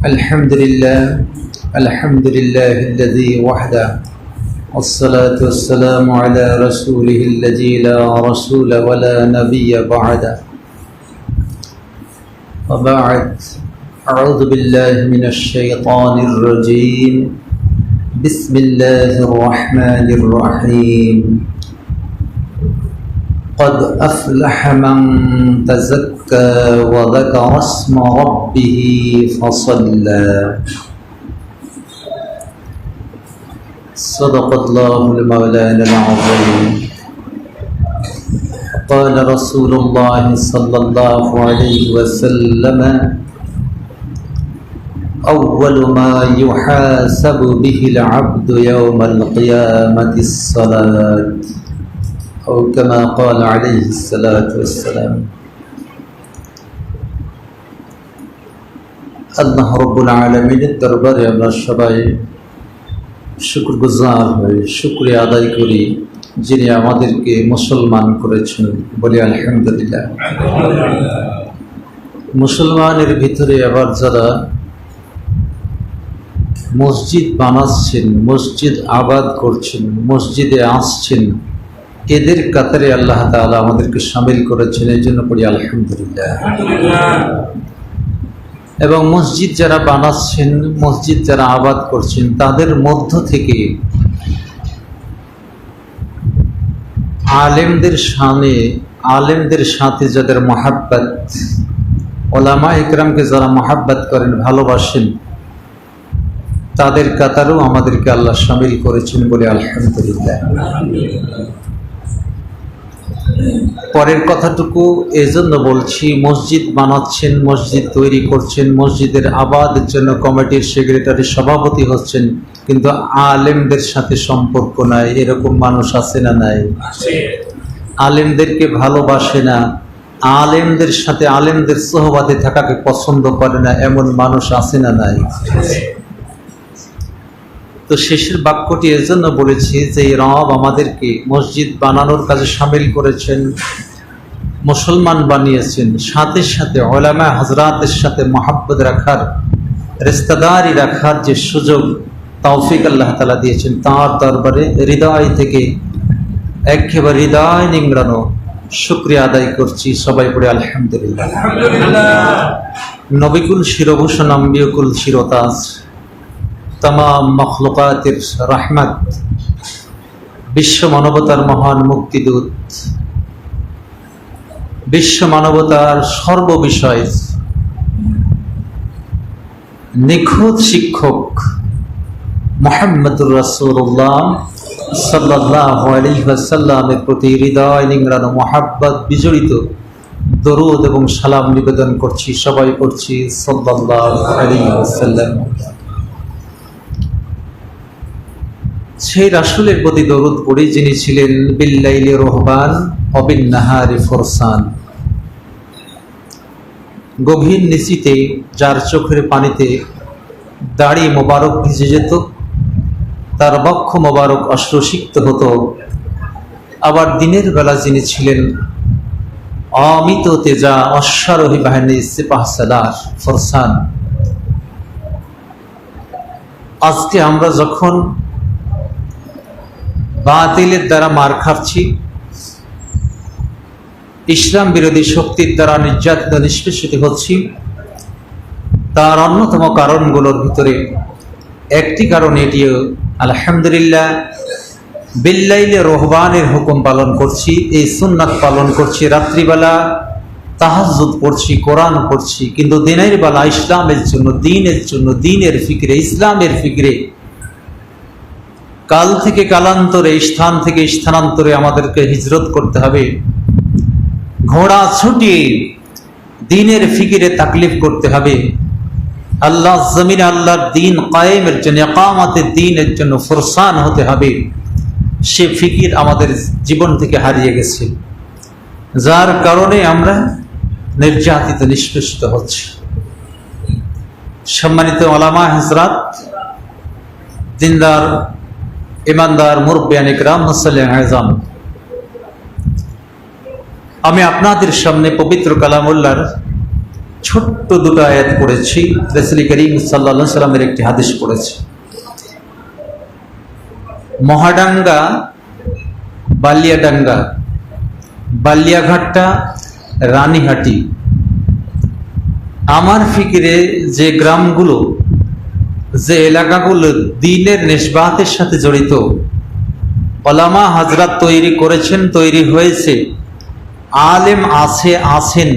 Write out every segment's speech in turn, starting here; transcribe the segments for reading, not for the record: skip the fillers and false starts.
الحمد لله الذي وحده والصلاة والسلام على رسوله الذي لا رسول ولا نبي بعده وبعد أعوذ بالله من الشيطان الرجيم بسم الله الرحمن الرحيم قد أفلح من تزكى وذكر اسم ربه فصلى صدق الله المولانا العظيم قال رسول الله صلى الله عليه وسلم أول ما يحاسب به العبد يوم القيامة الصلاة أو كما قال عليه الصلاة والسلام আল্লাহ রব্বুল আলামিনের দরবারে আমরা সবাই শুকরগুজার হই, শুকরিয়া আদায় করি যিনি আমাদেরকে মুসলমান করেছেন। বলি আলহামদুলিল্লাহ। মুসলমানের ভিতরে আবার যারা মসজিদ বানাচ্ছেন, মসজিদ আবাদ করছেন, মসজিদে আসছেন, এদের কাতারে আল্লাহ তাআলা আমাদেরকে শামিল করেছেন, এই জন্য পড়ি আলহামদুলিল্লাহ। এবং মসজিদ যারা বানাচ্ছেন, মসজিদ যারা আবাদ করছেন, তাদের মধ্য থেকে আলেমদের সাথে যাদের মহাব্বত, ওলামা ইকরামকে যারা মহাব্বত করেন, ভালোবাসেন, তাদের কাতারেও আমাদেরকে আল্লাহ শামিল করেছেন বলে আলহামদুলিল্লাহ। পরের কথাটুকু এজন্য বলছি, মসজিদ বানাচ্ছেন, মসজিদ তৈরি করছেন, মসজিদের আবাদের জন্য কমিটির সেক্রেটারি সভাপতি হচ্ছেন, কিন্তু আলেমদের সাথে সম্পর্ক নাই, এরকম মানুষ আছে না নাই? আলেমদেরকে ভালোবাসে না, আলেমদের সাথে আলেমদের সোহবাতে থাকাকে পছন্দ করে না, এমন মানুষ আছে না নাই? তো শেষের বাক্যটি এজন্য বলেছি যে রব আমাদেরকে মসজিদ বানানোর কাজে শামিল করেছেন, মুসলমান বানিয়েছেন, সাথে সাথে উলামা হযরতের সাথে মহব্বত রাখার, রিশতেদারি রাখার যে সুযোগ তৌফিক আল্লাহ তাআলা দিয়েছেন, তার দরবারে হৃদয় থেকে একেবারে হৃদয় নিংড়ানো শুকরিয়া আদায় করছি। সবাই পড়ে আলহামদুলিল্লাহ। নবিকুল শিরভূষণ আম্বিয়কুল শিরতাজ, तमाम मखलुकातेर रहमत, विश्व मानवतार महान मुक्तिदूत, विश्व मानवतार सर्व विषय निखुत शिक्षक मुहम्मदुर रसूलुल्लाह सल्लल्लाहु अलैहि वसल्लामेर प्रति हृदय निंगड़ानो मोहब्बत बिजड़ित दरूद एवं सालाम निवेदन करछि। सबाई पढ़छि सल्लल्लाहु अलैहि वसल्लाम। সেই রাসূলের প্রতি দরুদ পড়ি যিনি ছিলেন বিল্লাইলি রহবান ওয়া বিন্নাহারি ফরসান, গভীর নিশীতে যার চোখের পানিতে দাড়ি মোবারক ভিজে যেত, তার বক্ষ মোবারক অশ্রুসিক্ত হতো। আবার দিনের বেলা যিনি ছিলেন অমিত তেজা অশ্বারোহী বাহিনীর সিপাহ সালার ফরসান। আজকে আমরা যখন বাতিলের দ্বারা মার খাচ্ছি, ইসলাম বিরোধী শক্তির দ্বারা নির্যাতিত নিষ্পেষিত হচ্ছি, তার অন্যতম কারণগুলোর ভিতরে একটি কারণ এটিও আলহামদুলিল্লাহ বিল্লাইলে রহবানের হুকুম পালন করছি, এই সুন্নাত পালন করছি, রাত্রিবেলা তাহাজ্জুদ পড়ছি, কোরআন পড়ছি, কিন্তু দিনের বেলা ইসলামের জন্য, দিনের ফিকিরে, ইসলামের ফিকিরে কাল থেকে কালান্তরে, স্থান থেকে স্থানান্তরে আমাদেরকে হিজরত করতে হবে। ঘোড়া ছুটিয়ে দিনের ফিকিরে তাকলিফ করতে হবে। আল্লাহ জমিনে আল্লাহর দিন কায়েমের জন্য, ইকামাতের দিনের জন্য ফরসান হতে হবে। সে ফিকির আমাদের জীবন থেকে হারিয়ে গেছে, যার কারণে আমরা নির্যাতিত নিষ্পেষিত হচ্ছি। সম্মানিত ওলামা হযরত, দিনদার ईमानदार मुरब्बियान इकराम मुसल्लिन आज़म, আমি আপনাদের সামনে পবিত্র কালামুল্লাহর ছোট্ট দুটো আয়াত পড়েছি, রাসূল করিম সাল্লাল্লাহু আলাইহি সাল্লামের একটি হাদিস পড়েছি। মহাডাঙ্গা, বালিয়াডাঙ্গা, বালিয়াঘাটটা, রানীহাটি, আমার ফিকিরে যে গ্রামগুলো, যে এলাকাগুলো দ্বীনের নিসবাতের সাথে জড়িত, ওলামা হযরত তৈরি করেছেন, তৈরি হয়েছে, আলেম আছেন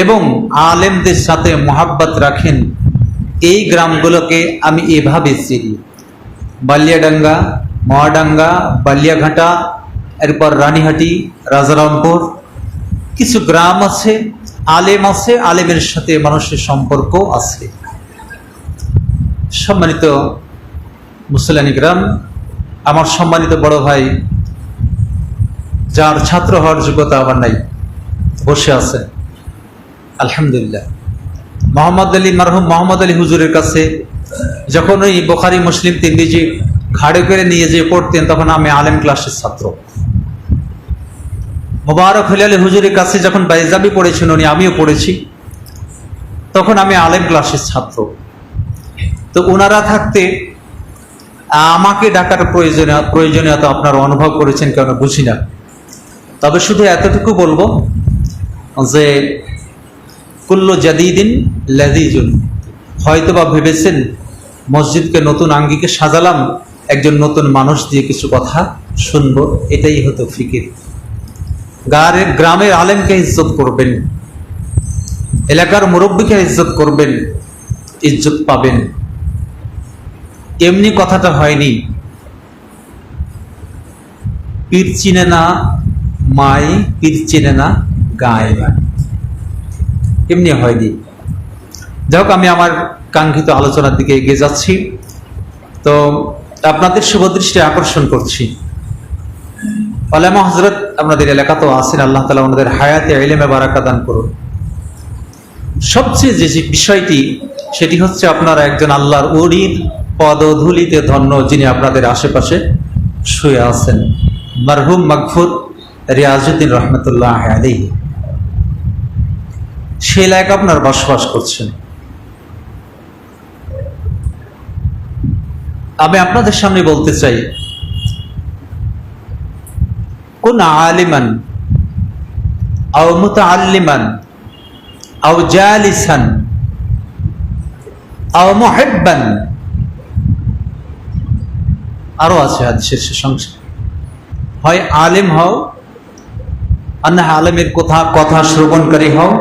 এবং আলেমদের সাথে মহাব্বত রাখেন, এই গ্রামগুলোকে আমি এভাবে চিনি। বালিয়াডাঙ্গা, মহাডাঙ্গা, বালিয়াঘাটা, এরপর রানীহাটি, রাজারামপুর, কিছু গ্রাম আছে, আলেম আছে, আলেমের সাথে মানুষের সম্পর্ক আছে। সম্মানিত মুসলিম গ্রাম, আমার সম্মানিত বড় ভাই, যার ছাত্র হওয়ার যোগ্যতা আমার নাই, বসে আছে, আলহামদুলিল্লাহ। মারহুম মোহাম্মদ আলী হুজুরের কাছে যখন ওই বুখারী মুসলিম তিরমিজি ঘাড়ে করে নিয়ে যেয়ে পড়তেন, তখন আমি আলেম ক্লাসের ছাত্র। মোবারক হেলাল হুজুরের কাছে যখন বাইজাবি পড়েছেন উনি, আমিও পড়েছি, তখন আমি আলেম ক্লাসের ছাত্র। তো ওনারা থাকতে আমাকে ডাকার প্রয়োজনীয়তা আপনারা অনুভব করেছেন কেন বুঝি না। তবে শুধু এতটুকু বলবো যে কুল্লু জাদিদিন লাযীজুন, হয়তোবা ভেবেছেন মসজিদকে নতুন আঙ্গিকে সাজালাম, একজন নতুন মানুষ দিয়ে কিছু কথা শুনবো, এটাই হতো ফিকির। গ্রামের আলেমকে ইজ্জত করবেন, এলাকার মুরব্বীকে ইজ্জত করবেন, ইজ্জত পাবেন। এমনি কথাটা হয়নি। পীর চিনে না মাই, পীর চিনে না গায়, এমনি হয়নি। যাই হোক, আমি আমার কাঙ্ক্ষিত আলোচনার দিকে এগিয়ে যাচ্ছি। তো আপনাদের শুভদৃষ্টি আকর্ষণ করছি, ওলামা হযরত আপনাদের এলাকাতেও আছেন, আল্লাহ তাআলা ওনাদের হায়াতে ইলমে বারাকা দান করুন। সবচেয়ে যে বিষয়টি, সেটি হচ্ছে আপনারা একজন আল্লাহর ওলির পদধূলিতে ধন্য, যিনি আপনাদের আশেপাশে শুয়ে আছেন, মারহুম মাগফুর রিয়াজউদ্দিন রহমতুল্লাহ আলাইহি। সে এলাকায় আপনার বসবাস করছেন। আমি আপনাদের সামনে বলতে চাই, কুন আলিমান আও মুতাআল্লিমান আও জালিসান আও মুহিব্বান, আরো আছে হাদিসের সংখ্যা। হয় আলেম হও, আর না আলেমের কথা শ্রবণকারী হও,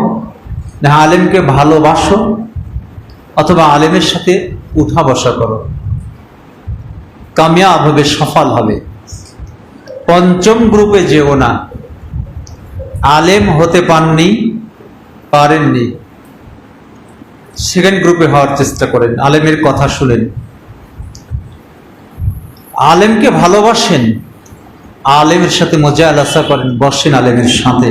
না আলেমকে ভালোবাসো, অথবা আলেমের সাথে উঠা বসা করো, কামিয়াব হবে, সফল হবে। পঞ্চম গ্রুপে যেও না। আলেম হতে পারেননি, সেকেন্ড গ্রুপে হওয়ার চেষ্টা করেন, আলেমের কথা শুনেন, আলেমকে ভালোবাসেন, আলেমের সাথে মুজালাসা করেন, বসেন আলেমের সাথে,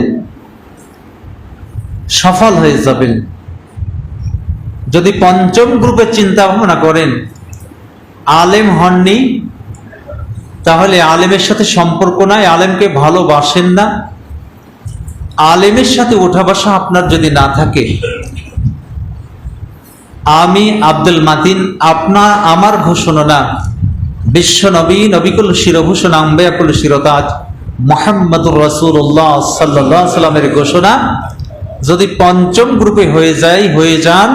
সফল হয়ে যাবেন। যদি পঞ্চম গ্রুপে চিন্তা ভাবনা করেন, আলেম হননি, তাহলে আলেমের সাথে সম্পর্ক নাই, আলেমকে ভালোবাসেন না, আলেমের সাথে ওঠা বসা আপনার যদি না থাকে, আমি আব্দুল মাতিন আমার ঘোষণা না, বিশ্ব নবী, নবিকুল শিরভূষণ, আম্বিয়াকুল শিরতাজ মুহাম্মদুর রাসূলুল্লাহ সাল্লাল্লাহু আলাইহি সাল্লামের ঘোষণা, যদি পঞ্চম গ্রুপে হয়ে যান,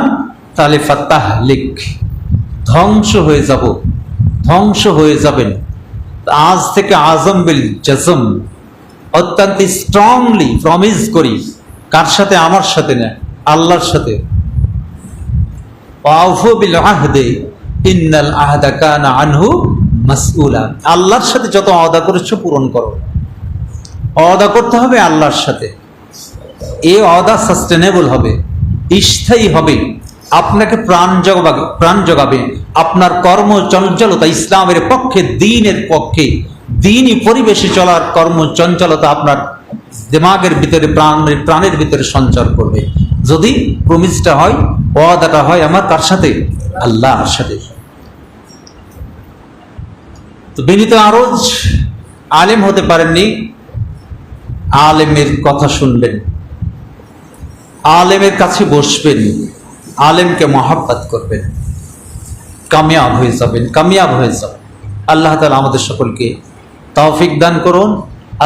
তাহলে ফাতাহলিক, ধ্বংস হয়ে যাবেন। আজ থেকে আজম বিল জাজম, অত্যন্ত স্ট্রংলি প্রমিস করি, কার সাথে? আমার সাথে না, আল্লাহর সাথে। ওয়াফু বিল আহদি ইন্নাল আহদা কানা আনহু মাসউলা, আল্লাহর সাথে যত ওয়াদা করেছো পূরণ করো। ওয়াদা করতে হবে আল্লাহর সাথে, এই ওয়াদা সাস্টেনেবল হবে, স্থায়ী হবে, আপনাকে প্রাণ জগাবে, আপনার কর্মচঞ্চলতা ইসলামের পক্ষে, দ্বীনের পক্ষে, দ্বীনি পরিবেশে চলার কর্মচঞ্চলতা আপনার দিমাগের ভিতরে, প্রাণের ভিতরে সঞ্চার করবে। যদি প্রমিসটা হয়, ওয়াদাটা হয় আমার কার সাথে? আল্লাহর সাথে। তো বিনীত আরজ, আলেম হতে পারেননি, আলেমের কথা শুনবেন, আলেমের কাছে বসবেন, আলেমকে মহাব্বত করবেন, কামিয়াব হয়ে যাবেন, কামিয়াব হয়ে যাবেন। আল্লাহ তাআলা আমাদের সকলকে তৌফিক দান করুন,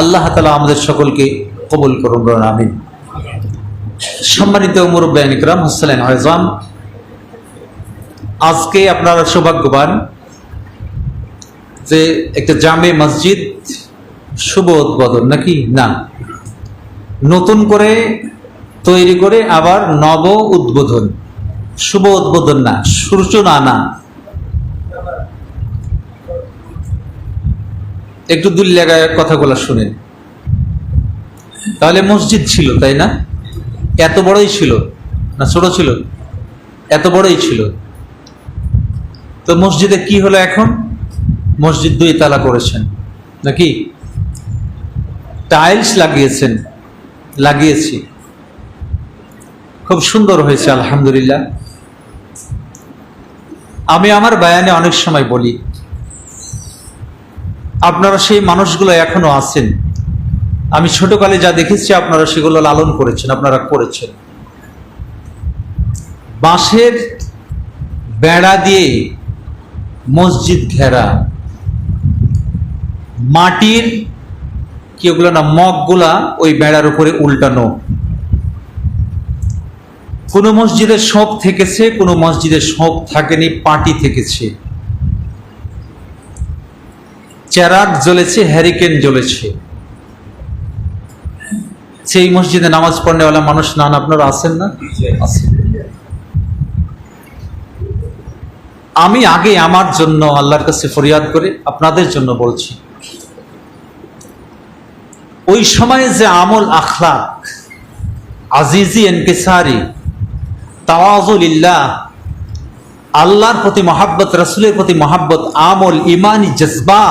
আল্লাহ তাআলা আমাদের সকলকে কবুল করুন, আমিন। সম্মানিত মুরব্বিয়ান ইকরাম, হাসালেন হয়জান, আজকে আপনারা সৌভাগ্যবান যে একটা জামে মসজিদ শুভ উদ্বোধন, নাকি না, নতুন করে তৈরি করে আবার নব উদ্বোধন, শুভ উদ্বোধন না, সূচনা না। একটু দূর জায়গায় কথাগুলো শুনেন। তাহলে মসজিদ ছিল, তাই না? এত বড়ই ছিল না ছোট ছিল? এত বড়ই ছিল। তো মসজিদে কি হলো এখন? মসজিদ 2 তালা করেছেন, নাকি? টাইলস লাগিয়েছি, খুব সুন্দর হয়েছে, আলহামদুলিল্লাহ। আমি আমার বয়ানে অনেক সময় বলি, আপনারা সেই মানুষগুলো এখনো আছেন। আমি ছোটকালে যা দেখেছি আপনারা সেগুলো লালন করেছেন, আপনারা করেছেন। বাঁশের বেড়া দিয়ে মসজিদ ঘেরা, মাটির কি ওগুলো না, মগগুলা ওই বেড়ার উপরে উল্টানো। কোন মসজিদে সব থেকেছে, কোন মসজিদে সব থাকেনি, পাটি থেকেছে, চেরাগ জ্বলেছে, হ্যারিকেন জ্বলেছে। সেই মসজিদে নামাজ পড়নেওয়ালা মানুষ নান আপনারা আছেন না? আছেন। আমি আগে আমার জন্য আল্লাহর কাছে ফরিয়াদ করে আপনাদের জন্য বলছি, ওই সময়ে যে আমল, আখলাক, আজিজি ইনকিসারি, তাওয়াজুলিল্লাহ, আল্লাহর প্রতি মহাব্বত, রাসূলের প্রতি মহাব্বত, আমল, ইমানি জজবা,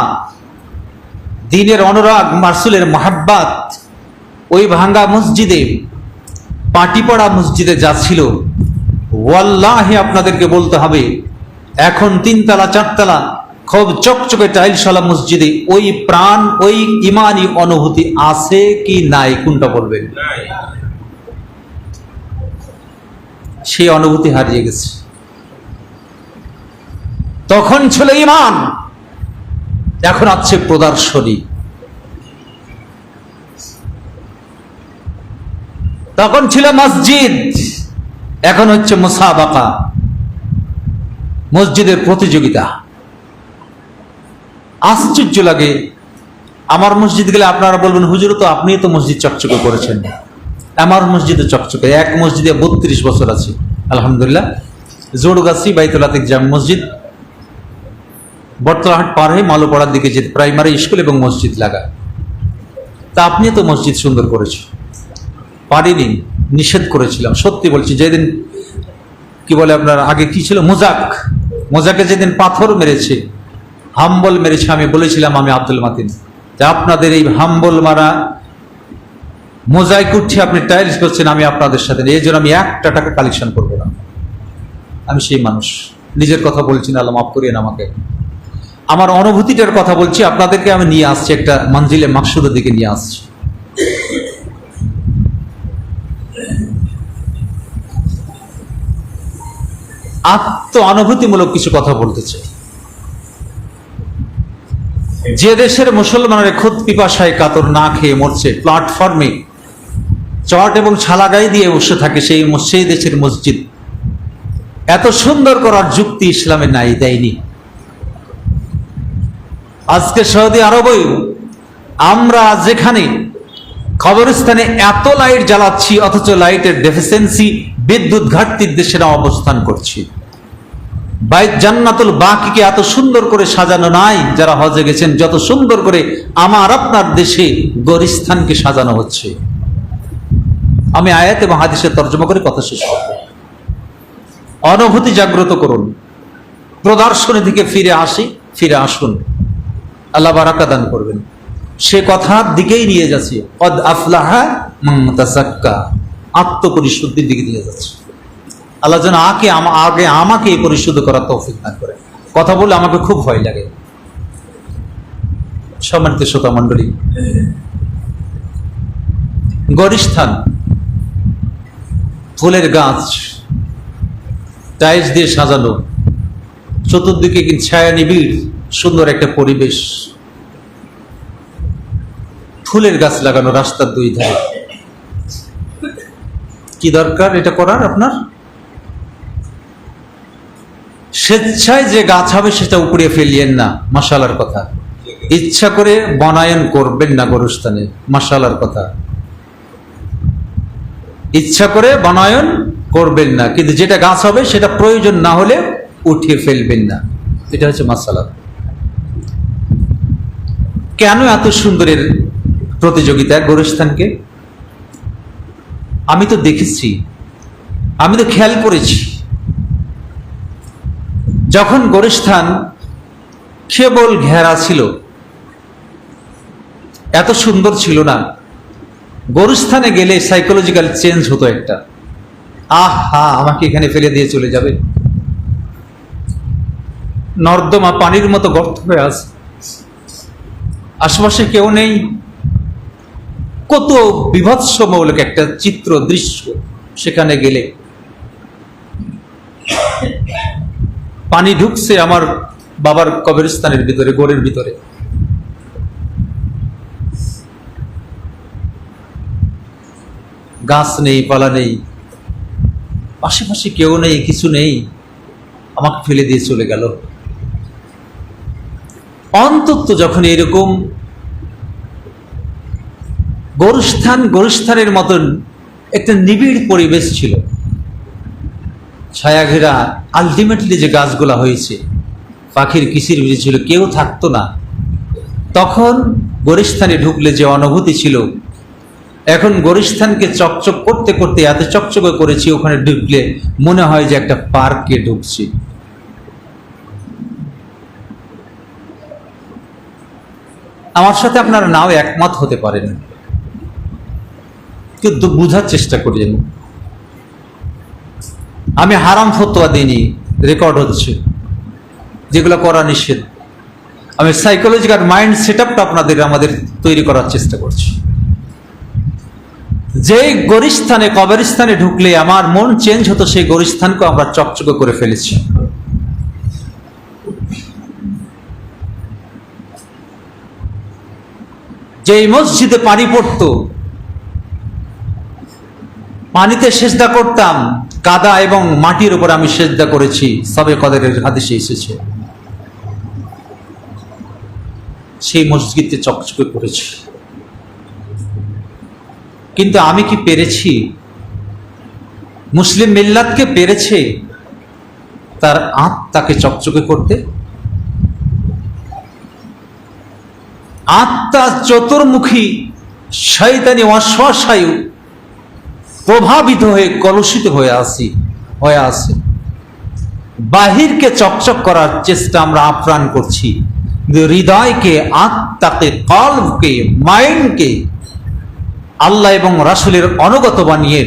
দ্বীনের অনুরাগ, রাসূলের মহাব্বত, ওই ভাঙ্গা মসজিদে, পাটি পড়া মসজিদে যা ছিল, ওয়াল্লাহি আপনাদেরকে বলতে হবে, এখন 3 তালা 4 তালা খুব চকচকে টাইলসওয়ালা মসজিদে ওই প্রাণ, ওই ইমানি অনুভূতি আছে কি নাই? কোনটা বলবেন? সেই অনুভূতি হারিয়ে গেছে। তখন ছিল ইমান, এখন আছে প্রদর্শনী। তখন ছিল মসজিদ, এখন হচ্ছে মুসাবাকা, মসজিদের প্রতিযোগিতা। আশ্চর্য লাগে। আমার মসজিদ গেলে আপনারা বলবেন, হুজুর তো আপনি তো মসজিদ চকচকে করেছেন। আমার মসজিদে চকচকে, এক মসজিদে 32 বছর আছি আলহামদুলিল্লাহ। জোড়গাছি বাইতুল আতিক জামে মসজিদ, বটতলাহাট পার হয়ে মালোপাড়ার দিকে যেতে প্রাইমারি স্কুল এবং মসজিদ লাগা। তা আপনি তো মসজিদ সুন্দর করেছেন। পারিনি, নিষেধ করেছিলাম, সত্যি বলছি। যেদিন কি বলে আপনার আগে কি ছিল, মোজাকে যেদিন পাথর মেরেছে, হাম্বল মেরেছে, আমি বলেছিলাম, আমি আব্দুল মাতিন, যে আপনাদের এই হাম্বল মারা মোজাইক উঠছে, আপনি টাইলস করছেন, আমি আপনাদের সাথে, এই জন্য আমি 1 টাকা কালেকশন করবো না। আমি সেই মানুষ, নিজের কথা বলছি না, আল্লাহ মাফ করিয়েন আমাকে। আমার অনুভূতিটার কথা বলছি, আপনাদেরকে আমি নিয়ে আসছি একটা মঞ্জিলে মাকসুদের দিকে নিয়ে আসছি। আত্ম অনুভূতিমূলক কিছু কথা বলতে চাই। যে দেশের মুসলমানের খুদ পিপাসায় কাতর, না খেয়ে মরছে, প্ল্যাটফর্মে চট এবং ছালা গায়ে দিয়ে বসে থাকে, সেই দেশের মসজিদ এত সুন্দর করার যুক্তি ইসলামে নাই, দেয়নি। আজকে সৌদি আরবেও আমরা যেখানে কবরস্থানে এত লাইট জ্বালাচ্ছি, অথচ লাইটের ডেফিসিয়েন্সি, বিদ্যুৎ ঘাটতির দেশেরা অবস্থান করছি। বাইত জান্নাতুল বাকিকে এত সুন্দর করে সাজানো নাই, যারা হজে গেছেন, যত সুন্দর করে আমার আপনার দেশে গোরস্থানকে সাজানো হচ্ছে। আমি আয়াত এবং হাদিসের তর্জমা করে কথা শেষ করব। অনুভূতি জাগ্রত করুন, প্রদর্শনী থেকে ফিরে আসুন, আল্লাহ বারাকা দান করবেন। সে কথার দিকেই নিয়ে যাচ্ছে, কদ আফলাহা মান তাযাক্কা, আত্মপরিশুদ্ধির দিকে নিয়ে যাচ্ছে। আল্লাহ যেন আগে আমাকে পরিশুদ্ধ করার তৌফিক দান করে। কথা বলে আমাকে খুব ভয় লাগে। সম্মানিত শ্রোতা মণ্ডলী, গোরস্থান ফুলের গাছ, টাইলস দিয়ে সাজানো, চতুর্দিকে কি ছায়া নিবিড় সুন্দর একটা পরিবেশ, ফুলের গাছ লাগানো রাস্তার দুই ধারে। কি দরকার এটা করার আপনার? স্বেচ্ছায় যে গাছ হবে সেটা উপরে ফেলিয়েন না, মাশাআল্লাহর কথা। ইচ্ছা করে বনায়ন করবেন না গোরস্থানে, মাশাআল্লাহর কথা। ইচ্ছা করে বনায়ন করবেন না, কিন্তু যেটা গাছ হবে সেটা প্রয়োজন না হলে উঠিয়ে ফেলবেন না, এটা হচ্ছে মাশাআল্লাহ। কেন এত সুন্দরের প্রতিযোগিতা গোরস্থানকে? আমি তো দেখেছি, আমি তো খেয়াল করেছি, যখন গোরস্থান কেবল ঘেরা ছিল, এত সুন্দর ছিল না। গোরস্থানে গেলে সাইকোলজিক্যাল চেঞ্জ হতো একটা, আহা আমাকে এখানে ফেলে দিয়ে চলে যাবে, নর্দমা পানির মতো গর্ত হয়ে আছে, আশেপাশে কেউ নেই, কত বিভৎসমূলক একটা চিত্র দৃশ্য। সেখানে গেলে পানি ঢুকছে আমার বাবার কবরস্থানের ভিতরে, গোড়ের ভিতরে। গাছ নেই, পালা নেই, আশেপাশে কেউ নেই, কিছু নেই, আমাকে ফেলে দিয়ে চলে গেল। অন্তত যখন এরকম গোরস্থানের মতন একটা নিবিড় পরিবেশ ছিল, ছায়া ঘেরা, আলটিমেটলি যে গাছগুলা হয়েছে, পাখির কিচির মিচির ছিল, কেউ থাকতো না, তখন গোরস্থানে ঢুকলে যে অনুভূতি ছিল, এখন গোরস্থানকে চকচক করতে করতে এত চকচকে করেছি, ওখানে ঢুকলে মনে হয় যে একটা পার্কে ঢুকছি। আমার সাথে আপনারা নাও একমত হতে পারেন, কিন্তু বুঝার চেষ্টা করেন। আমি হারাম ফতোয়া দিইনি, রেকর্ড হচ্ছে, যেগুলো করা নিষেধ। আমি সাইকোলজিক্যাল মাইন্ড সেটআপটা আমাদের তৈরি করার চেষ্টা করছি। যে গোরস্থানে, কবরস্থানে ঢুকলে আমার মন চেঞ্জ হতো, সেই গোরস্থানকে আমরা চকচকে করে ফেলেছি। যে মসজিদে পানি পড়তো, পানিতে সেজদা করতাম, কাদা এবং মাটির উপর আমি সেজদা করেছি, সবে কদরের হাদিসে এসেছে। সেই মসজিদে চকচকে করেছি, কিন্তু আমি কি পেরেছি? মুসলিম মিল্লাতকে পেরেছে তার আত্মাকে চকচকে করতে? আত্মা চতুর্মুখী, শয়তানি ওয়াসওয়াসায়ু প্রভাবিত হয়ে কলুষিত হয়ে আছে। বাহিরকে চকচক করার চেষ্টা আমরা আপ্রাণ করছি, হৃদয়কে, আত্মাকে, কলবকে, মাইন্ডকে আল্লাহ এবং রাসূলের অনুগত বানিয়ে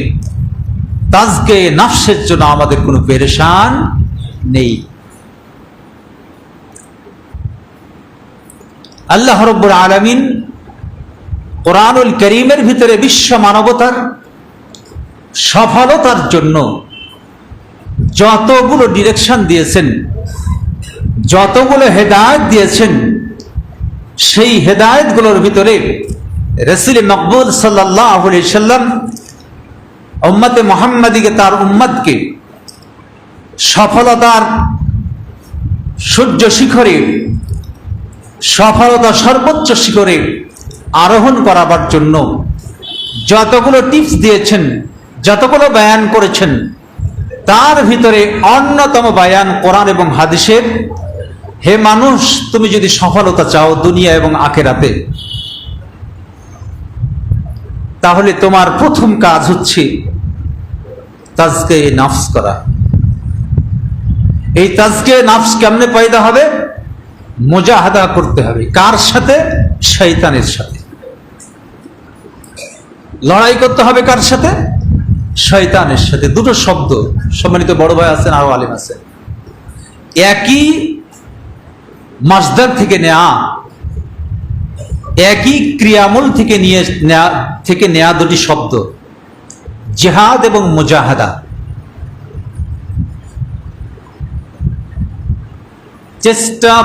তাজকে নফসের জন্য আমাদের কোনো পেরেশান নেই। আল্লাহ রাব্বুল আলামিন কোরআনুল কারীমের ভিতরে বিশ্ব মানবতার সফলতার জন্য যতগুলো ডিরেকশন দিয়েছেন, যতগুলো হেদায়েত দিয়েছেন, সেই হেদায়েতগুলোর ভিতরে রাসূল মকবুল সাল্লাল্লাহু আলাইহি সাল্লাম উম্মতে মুহাম্মাদীকে, তার উম্মতকে সফলতার সূর্য শিখরে, সফলতা সর্বোচ্চ শিখরে আরোহণ করাবার জন্য যতগুলো টিপস দিয়েছেন, যতগুলো বয়ান করেছেন, তার ভিতরে অন্যতম বয়ান কোরআন এবং হাদিসের। হে মানুষ, তুমি যদি সফলতা চাও দুনিয়া এবং আখিরাতে, তাহলে তোমার প্রথম কাজ হচ্ছে তাজকে নফস করা। এই তাজকে নফস কেমনে পয়দা হবে? মুজাহাদা করতে হবে। কার সাথে? শয়তানের সাথে। লড়াই করতে হবে কার সাথে? শয়তানের সাথে। দুটো শব্দ, সম্মানিত বড় ভাই আছেন, আরো আলেম আছেন, একই মাসদার থেকে নেয়া, একই ক্রিয়ামূল থেকে নেয়া দুটি শব্দ, জিহাদ এবং মুজাহাদা,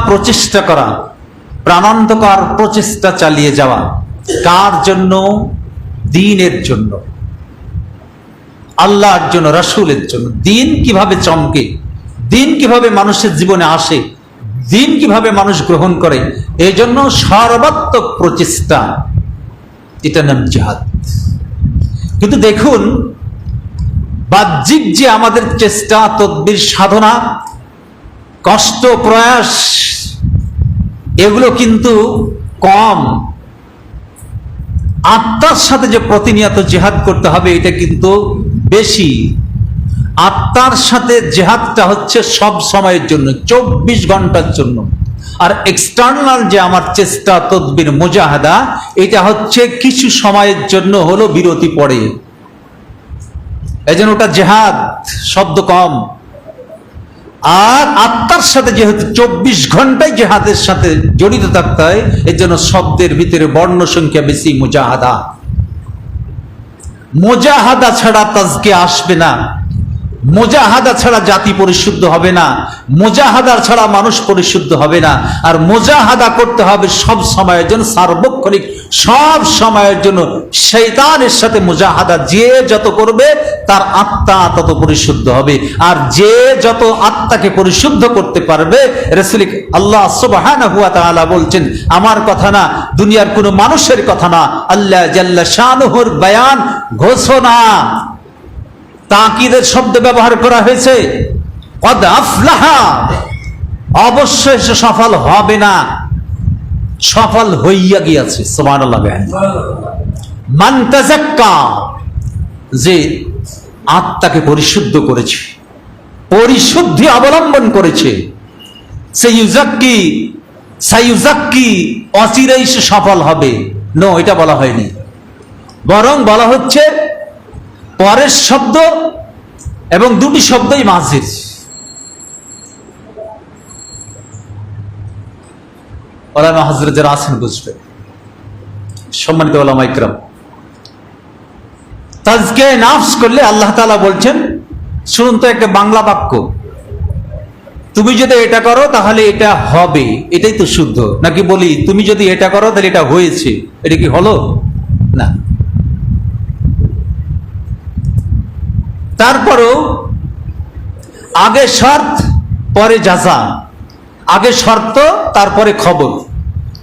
প্রচেষ্টা করা, প্রাণান্তকর প্রচেষ্টা চালিয়ে যাওয়া। কার জন্য? দ্বীনের জন্য, আল্লাহর জন্য, রাসূলের জন্য। দ্বীন কিভাবে চমকে, দ্বীন কিভাবে মানুষের জীবনে আসে, দ্বীন কিভাবে মানুষ গ্রহণ করে, এই জন্য সর্বাত্মক প্রচেষ্টা, এটা নাম জিহাদ। কিন্তু দেখুন, বাহ্যিক যে আমাদের চেষ্টা, তদবির, সাধনা, কষ্ট, প্রয়াস, এগুলো কিন্তু কম। আত্মার সাথে যে প্রতিনিয়ত জিহাদ করতে হবে, এটা কিন্তু বেশি। আত্মার সাথে জিহাদটা হচ্ছে সব সময়ের জন্য, 24 ঘন্টার জন্য। আর এক্সটার্নাল যে আমার চেষ্টা, তদবির, মুজাহাদা, এটা হচ্ছে কিছু সময়ের জন্য হলো বিরতি পড়ে, এই জন্য ওটা জিহাদ শব্দ কম। আর আত্মার সাথে যেহেতু 24 ঘন্টায় জিহাদের সাথে জড়িত থাকতে হয়, এর জন্য শব্দের ভিতরে বর্ণ সংখ্যা বেশি। মুজাহাদা, মুজাহাদা ছাড়া তাজকে আসবে না, মুজাহাদা ছাড়া জাতি পরিশুদ্ধ হবে না, মুজাহাদা ছাড়া মানুষ পরিশুদ্ধ হবে না। আর মুজাহাদা করতে হবে সব সময়ের জন্য, সার্বক্ষণিক সব সময়ের জন্য। শয়তানের সাথে মুজাহাদা যে যত করবে, তার আত্মা তত পরিশুদ্ধ হবে। আর যে যত আত্মাকে পরিশুদ্ধ করতে পারবে, রাসূল আল্লাহ সুবহানাহু ওয়া তাআলা বলছেন, আমার কথা না, দুনিয়ার কোনো মানুষের কথা না, আল্লাহ জাল্লা শানুহুর বয়ান, ঘোষণা, তাকিদের শব্দ ব্যবহার করা হয়েছে। কদ আফলাহা, অবশ্যই সে সফল হবে না, সফল হইয়া গিয়েছে। সুবহানাল্লাহ। মান তাযাক্কা, যে আত্মাকে পরিশুদ্ধ করেছে, পরিশুদ্ধি অবলম্বন করেছে, সাইয়ুযাক্কি, অচিরেই সে সফল হবে। নো, এটা বলা হয়নি, বরং বলা হচ্ছে পরের শব্দ এবং দুটি শব্দই মাঝির। ওলামা হযরত যারা আছেন বুঝবে। সম্মানিত ওলামা ইকরাম, তাজকিয়া নাফস করলে আল্লাহ তাআলা বলছেন, শুনুন তো একটা বাংলা বাক্য, তুমি যদি এটা করো তাহলে এটা হবে, এটাই তো শুদ্ধ। নাকি বলি তুমি যদি এটা করো তাহলে এটা হয়েছে, এটা কি হলো? না। তারপরও আগে শর্ত পরে জাযা, আগে শর্ত তারপরে খবর।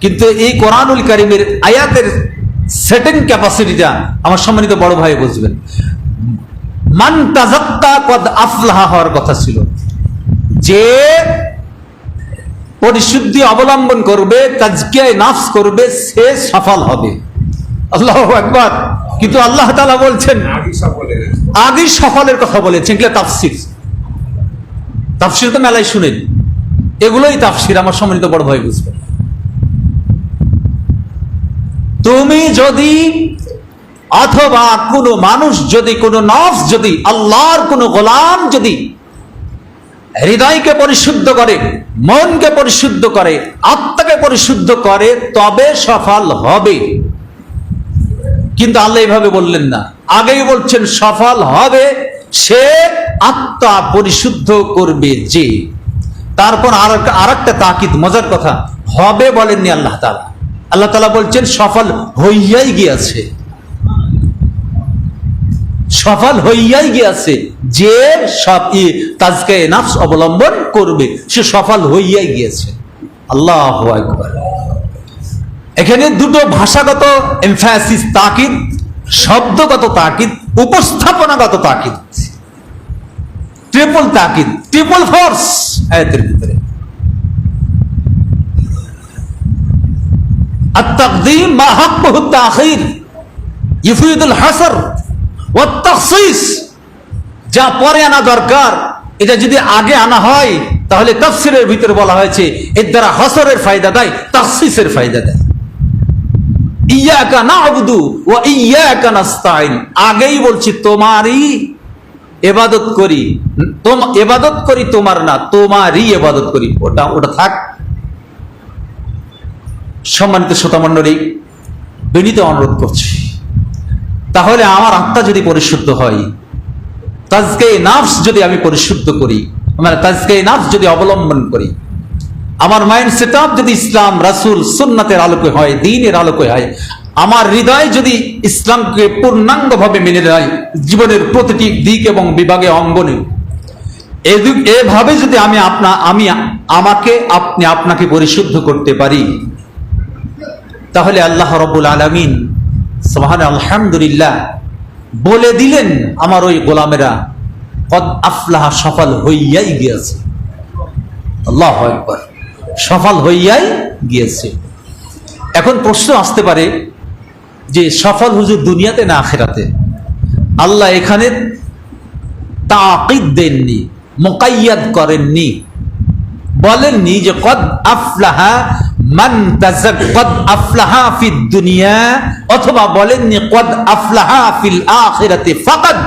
কিন্তু এই কোরআনুল কারীমের আয়াতের সেটিং ক্যাপাসিটিটা আমার সম্মানিত বড় ভাই বুঝবেন। মান তাযাক্কা কদ আফলাহা হওয়ার কথা ছিল, যে পরিশুদ্ধি অবলম্বন করবে, তাজকিয়া নাফস করবে, সে সফল হবে। আল্লাহু আকবার। কিন্তু আল্লাহ তাআলা বলছেন আগে সফলের কথা বলেছেন। এগুলো তাফসীর, তাফসীর তো মেলায় শুনেন, এগুলোই তাফসীর আমার সম্মানিত বড় ভাই বুঝবেন। তুমি যদি অথবা কোনো মানুষ যদি, কোনো নফস যদি, আল্লাহর কোনো গোলাম যদি হৃদয়কে পরিশুদ্ধ করে, মনকে পরিশুদ্ধ করে, আত্মাকে পরিশুদ্ধ করে, তবে সফল হবে। কিন্তু আল্লাহ এইভাবে বললেন না, আগেই বলছেন সফল হবে সে আত্মা পরিশুদ্ধ করবে যে। তারপর আর একটা তাকিদ, মজার কথা, হবে বলেননি আল্লাহ তাআলা। আল্লাহ তাআলা বলছেন সফল হইয়াই গিয়েছে, সফল হইয়াই গিয়েছে। যে সব তাজকিয়া নাফস অবলম্বন করবে সে সফল হইয়াই গিয়েছে। আল্লাহু আকবার। এখানে দুটো ভাষাগত এমফাসিস, তাকিদ, শব্দগত তাকিদ, উপস্থাপনাগত তাকিদ, ট্রিপল তাকিদ, ট্রিপল ফোর্স আয়াতের ভিতরে। আত-তাকদীম মা হাক্কুহু আত-তাখির ইউফিদুল হাসর ওয়াত তাখসিস। যা পরে আনা দরকার এটা যদি আগে আনা হয়, তাহলে তাফসীরের ভিতরে বলা হয়েছে এর দ্বারা হাসরের ফায়দা দেয়, তাখসিসের ফায়দা দেয়। ইয়াকা না'বুদু ওয়া ইয়াকা নাস্তাঈন, আগেই বলছি তোমারই ইবাদত করি, ইবাদত করি তোমার না, তোমারই ইবাদত করি। ওটা থাক। সম্মানিত শ্রোতা মণ্ডলী, বিনীত অনুরোধ করছি, তাহলে আমার আত্মা যদি পরিশুদ্ধ হয়, তাজকে নাফস যদি আমি পরিশুদ্ধ করি, মানে তাজকে নাফস যদি অবলম্বন করি, আমার মাইন্ড সেটআপ যদি ইসলাম, রাসূল, সুন্নাতের আলোকে হয়, দ্বীনের আলোকে হয়, আমার হৃদয় যদি ইসলামকে পূর্ণাঙ্গভাবে মেনে নেয় জীবনের প্রতিটি দিক এবং বিভাগে অঙ্গনে, এভাবে যদি আমি আমাকে আপনি আপনাকে পরিশুদ্ধ করতে পারি, তাহলে আল্লাহ রাব্বুল আলামিন সুবহানাহু আলহামদুলিল্লাহ বলে দিলেন আমার ওই গোলামেরা কদ আফলাহা, সফল হইয়াই গিয়েছে। আল্লাহু আকবার, সফল হইয়াই গিয়েছে। এখন প্রশ্ন আসতে পারে যে সফল হুজুর দুনিয়াতে না আখিরাতে? আল্লাহ এখানে তাকিদ দেননি, মুকাইয়াদ করেননি, বলেননি যে কদ আফলাহা মান তাযাক্কা, কদ আফলাহা ফিদ দুনিয়া, অথবা বলেননি কদ আফলাহা ফিল আখিরাতি ফাকাদ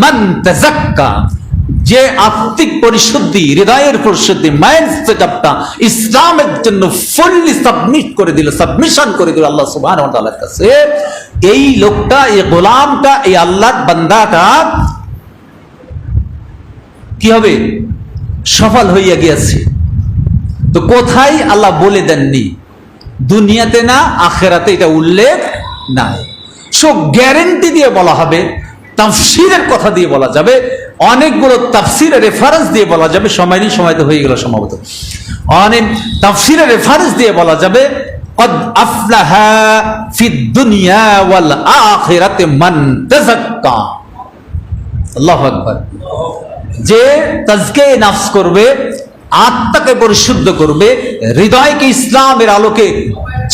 মান তাযাক্কা। যে আত্মিক পরিশুদ্ধি, হৃদয়ের পরিশুদ্ধি, মাইন্ড সেটআপটা ইসলামের জন্য ফুললি সাবমিট করে দিল, সাবমিশন করে দিল আল্লাহ সুবহানাহু ওয়া তাআলার কাছে, এই লোকটা, এই গোলামটা, এই আল্লাহর বান্দাটা কি হবে? সফল হইয়া গিয়েছে। তো কোথায়? আল্লাহ বলে দেননি, দুনিয়াতে না আখিরাতে, এটা উল্লেখ নাই। সো গ্যারান্টি দিয়ে বলা হবে, তাফসীরের কথা দিয়ে বলা যাবে, অনেকগুলো তাফসীরের রেফারেন্স দিয়ে বলা যাবে, সময় নেই, সময় তো হয়ে গেল সম্ভবত, অনেক তাফসীরের রেফারেন্স দিয়ে বলা যাবে কদ আফলাহা ফিদ দুনিয়া ওয়াল আখিরাতে মান তাযাক্কা। আল্লাহু আকবার। যে তাজকে নাফস করবে, আত্মাকে পরিশুদ্ধ করবে, হৃদয়কে ইসলামের আলোকে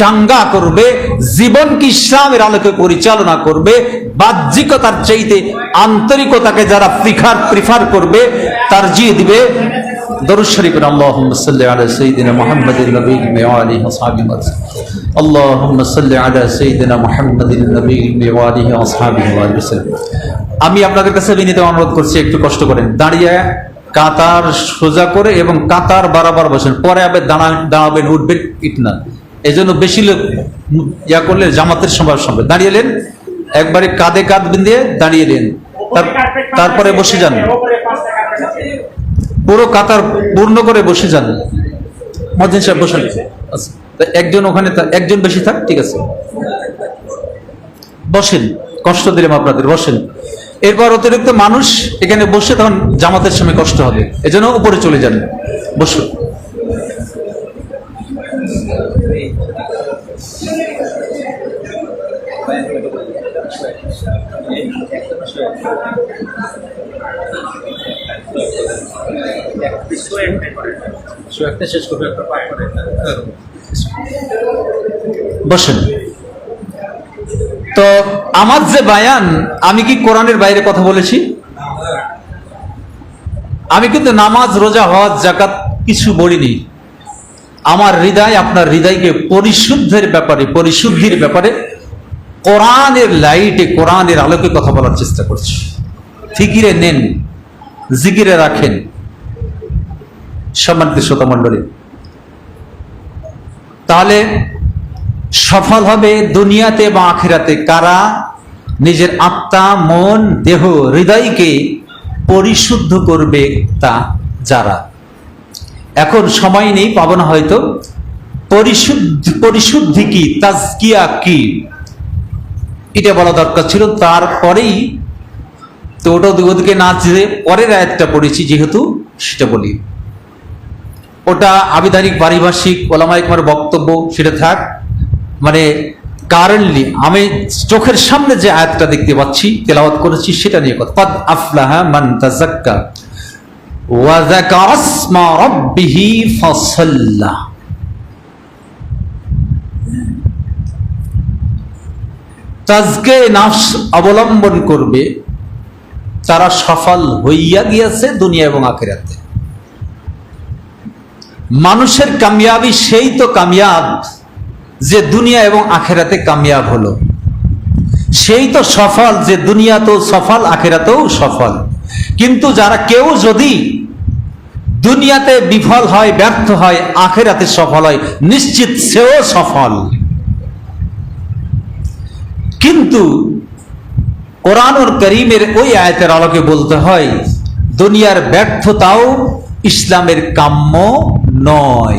চাঙ্গা করবে, জীবনকে ইসলামের আলোকে পরিচালনা করবে, বাহ্যিকতার চাইতে আন্তরিকতাকে যারা প্রিফার করবে, তারজিহ দিবে। দরুদ শরীফ আল্লাহুম্মা সাল্লি আলা সাইয়্যিদিনা মুহাম্মাদিন নবিয়্যিল ওয়া আলিহি ওয়া সাহবিহি আল্লাহুম্মা সাল্লি আলা সাইয়্যিদিনা মুহাম্মাদিন নবিয়্যিল ওয়া আলিহি ওয়া সাহবিহি ওয়াসাল্লাম। আমি আপনাদের কাছে বিনীত অনুরোধ করছি, একটু কষ্ট করেন, দাঁড়িয়ে কাতার সোজা করে এবং কাতার বরাবর বসেন, পরে আবার দাঁড়াবেন, উঠবেন, ইটনা। এই জন্য বেশি লোক ইয়া করলে জামাতের সম্ভব। দাঁড়িয়েলেন, একবারে কাঁধে কাঁধ বিঁধিয়ে দাঁড়িয়েলেন, তারপরে বসে যান, পুরো কাতার পূর্ণ করে বসে যান। মুয়াজ্জিন সাহেব বসেন, একজন ওখানে, একজন বেশি থাক, ঠিক আছে, বসেন, কষ্ট দিলাম আপনাদের, বসেন। এরপর অতিরিক্ত মানুষ এখানে বসে, তখন জামাতের সময় কষ্ট হবে, এজন্য উপরে চলে যান, বসুন। বসেন। তো আমার যে বায়ান, আমি কি কোরআনের বাইরে কথা বলেছি? আমি কিন্তু নামাজ, রোজা, হজ, যাকাত কিছু বলিনি। আমার হৃদয়, আপনার হৃদয়কে পরিশুদ্ধের ব্যাপারে কোরআনের লাইটে, কোরআনের আলোকে কথা বলার চেষ্টা করছি। ফিকিরে নেন, জিকিরে রাখেন। সম্মানিত শ্রোতা মণ্ডলী, তাহলে সফল হবে দুনিয়াতে বা আখিরাতে কারা? নিজের আত্মা, মন, দেহ, হৃদয়কে পরিশুদ্ধ করবে তা যারা। এখন সময় নেই, পাবো না হয়তো। পরিশুদ্ধি কি, তাজকিয়া কি, এটা বলা দরকার ছিল। তারপরেই তো ওটা ওদিকে না যেতে পরের আয়াতটা পড়েছি, যেহেতু সেটা বলি। ওটা আবিধানিক, পারিভাষিক, ওলামা ইকরামের বক্তব্য, সেটা থাক। মানে কারেন্টলি আমি চোখের সামনে যে আয়াতটা দেখতে পাচ্ছি, তেলাওয়াত করেছি, সেটা নিয়ে কথা। কদ আফলাহা মান তাযাক্কা ওয়া যাকারা ইসমা রাব্বিহি ফাসাল্লা। তাজকে নাফস অবলম্বন করবে, তারা সফল হইয়া গিয়েছে দুনিয়া এবং আখিরাতে। মানুষের কামিয়াবি সেই তো কামিয়াব যে দুনিয়া এবং আখিরাতে কামিয়াব হলো, সেই তো সফল যে দুনিয়া তো সফল, আখিরাতেও সফল। কিন্তু যারা কেউ যদি দুনিয়াতে বিফল হয়, ব্যর্থ হয়, আখিরাতে সফল হয়, নিশ্চিত সেও সফল। কিন্তু কোরআনুল কারীমের ওই আয়াতের আলোকে বলতে হয় দুনিয়ার ব্যর্থতাও ইসলামের কাম্য নয়।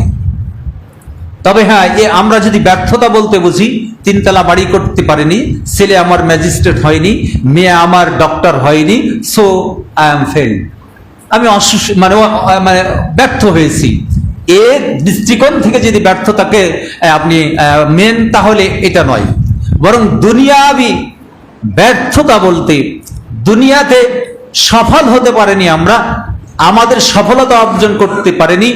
তবে হ্যাঁ, আমরা যদি ব্যর্থতা বলতে বুঝি, তিনতলা বাড়ি করতে পারিনি, ছেলে আমার ম্যাজিস্ট্রেট হয়নি, মেয়ে আমার ডক্টর হয়নি, সো আই এম ফেইল্ড, আমি মানে ব্যর্থ হয়েছি, এর দৃষ্টিকোণ থেকে যদি ব্যর্থতাকে আপনি মেন, তাহলে এটা নয়। বরং দুনিয়াবি ব্যর্থতা বলতে দুনিয়াতে সফল হতে পারেনি, আমরা আমাদের সফলতা অর্জন করতে পারিনি,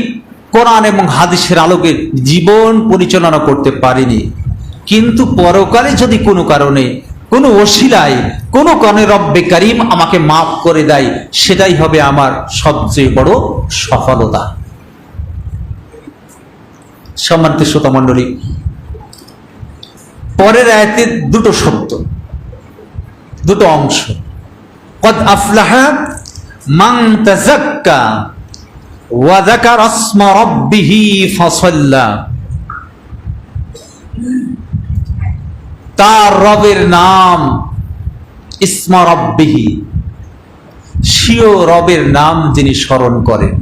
কোরআন এবং হাদিসের আলোকে জীবন পরিচালনা করতে পারিনি, কিন্তু পরকালে যদি কোনো কারণে, কোনো ওসিলায়, কোনো কারণে রব্বে কারীম আমাকে মাফ করে দেয়, সেটাই হবে আমার সবচেয়ে বড় সফলতা। সম্মানিত শ্রোতা মণ্ডলী, পরের আয়াতে দুটো শব্দ, দুটো অংশ, কদ আফলাহা মান তাযাক্কা ওয়া যাকারা ইসমা রাব্বিহি ফাসাল্লা। তার রবের নাম ইসমা রাব্বিহি, স্বীয় রবের নাম যিনি স্মরণ করেন,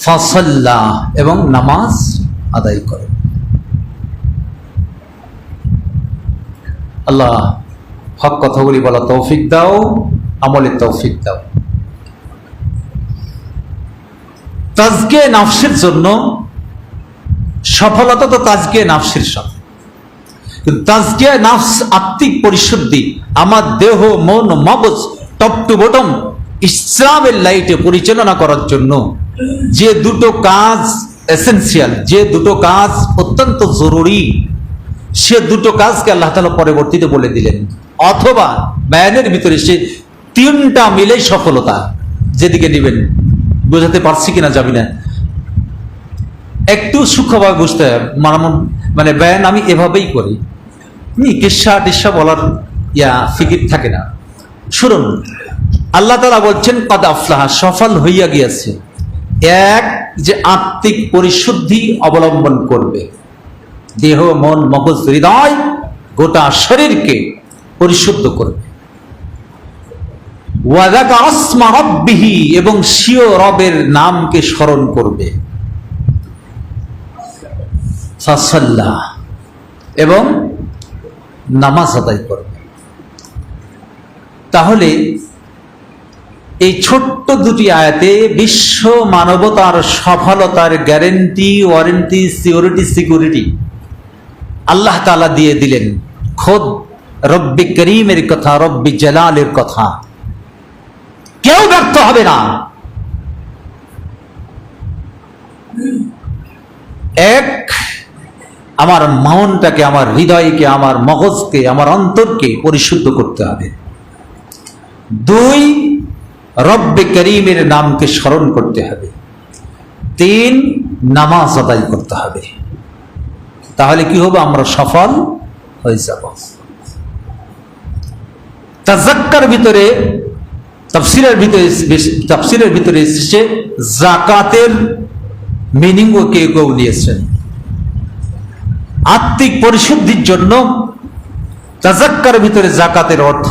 ফাসাল্লা, এবং নামাজ আদায় করেন। আল্লাহ হক কথাগুলি বলা তৌফিক দাও, আমলের তৌফিক দাও। তাজকিয়ে নাফসের জন্য সফলতা তো তাজকিয়ে নাফসের সাথে, কিন্তু তাজকিয়ে নাফস আত্মিক পরিশুদ্ধি, আমার দেহ মন মগজ টপ টু বটম ইসলামের লাইটে পরিচালনা করার জন্য যে দুটো কাজ এসেনশিয়াল, যে দুটো কাজ অত্যন্ত জরুরি, সে দুটো কাজকে আল্লাহ তাআলা পরবর্তীতে বলে দিলেন, অথবা বয়ানের ভিতরে সে তিনটা মিলেই সফলতা। যেদিকে নেবেন, বোঝাতে পারছি কিনা যাবি না, একটু সূক্ষ্মভাবে বুঝতে হবে। মানে বয়ান আমি এভাবেই করি, কিসা টিসা বলার ফিকির থাকে না। শুনুন, আল্লাহ তাআলা বলছেন কদ আফলাহা, সফল হইয়া গিয়েছে। এক, যে আত্মিক পরিশুদ্ধি অবলম্বন করবে, দেহ মন মগজ হৃদয় গোটা শরীরকে পরিশুদ্ধ করবে। ওয়া যাকারা ইসমা রাব্বিহি, এবং স্বীয় রবের নামকে স্মরণ করবে। ফাসাল্লা, এবং নামাজ আদায় করবে। তাহলে এই ছোট্ট দুটি আয়াতে বিশ্ব মানবতার সফলতার গ্যারেন্টি, ওয়ারেন্টি, সিকিউরিটি আল্লাহ তাআলা দিয়ে দিলেন। খোদ রব্বি করিমের কথা, রব্বি জালালের কথা, কেউ ব্যর্থ হবে না। এক, আমার মনটাকে, আমার হৃদয়কে, আমার মগজকে, আমার অন্তরকে পরিশুদ্ধ করতে হবে। দুই, রব্বে করিমের নামকে স্মরণ করতে হবে। তিন, নামাজ আদায় করতে হবে। তাহলে কি হবে? আমরা সফল হয়ে যাব। তাযাক্কার ভিতরে, তাফসীরের ভিতরে এসেছে যাকাতের মিনিংও কেউ নিয়েছেন। আত্মিক পরিশুদ্ধির জন্য তাযাক্কার ভিতরে যাকাতের অর্থ